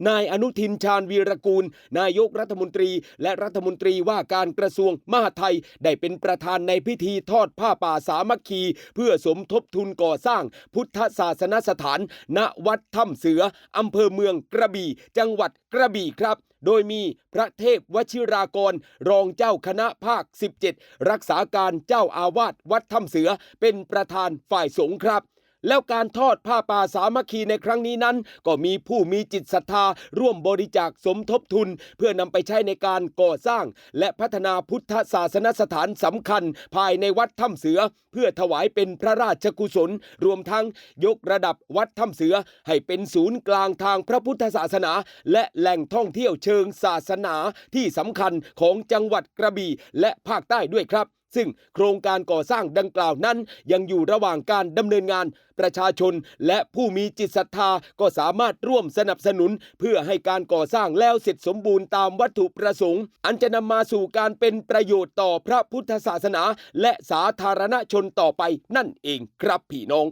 นายอนุทินชาญวีรกูลนายกรัฐมนตรีและรัฐมนตรีว่าการกระทรวงมหาดไทยได้เป็นประธานในพิธีทอดผ้าป่าสามัคคีเพื่อสมทบทุนก่อสร้างพุทธศาสนสถานณวัดถ้ำเสืออำเภอเมืองกระบี่จังหวัดกระบี่ครับโดยมีพระเทพวชิรากรรองเจ้าคณะภาค 17รักษาการเจ้าอาวาสวัดถ้ำเสือเป็นประธานฝ่ายสงฆ์ครับแล้วการทอดผ้าป่าสามัคคีในครั้งนี้นั้นก็มีผู้มีจิตศรัทธาร่วมบริจาคสมทบทุนเพื่อนำไปใช้ในการก่อสร้างและพัฒนาพุทธศาสนสถานสำคัญภายในวัดถ้ำเสือเพื่อถวายเป็นพระราชกุศลรวมทั้งยกระดับวัดถ้ำเสือให้เป็นศูนย์กลางทางพระพุทธศาสนาและแหล่งท่องเที่ยวเชิงศาสนาที่สำคัญของจังหวัดกระบี่และภาคใต้ด้วยครับซึ่งโครงการก่อสร้างดังกล่าวนั้นยังอยู่ระหว่างการดำเนินงานประชาชนและผู้มีจิตศรัทธาก็สามารถร่วมสนับสนุนเพื่อให้การก่อสร้างแล้วเสร็จสมบูรณ์ตามวัตถุประสงค์อันจะนำมาสู่การเป็นประโยชน์ต่อพระพุทธศาสนาและสาธารณชนต่อไปนั่นเองครับพี่น้อง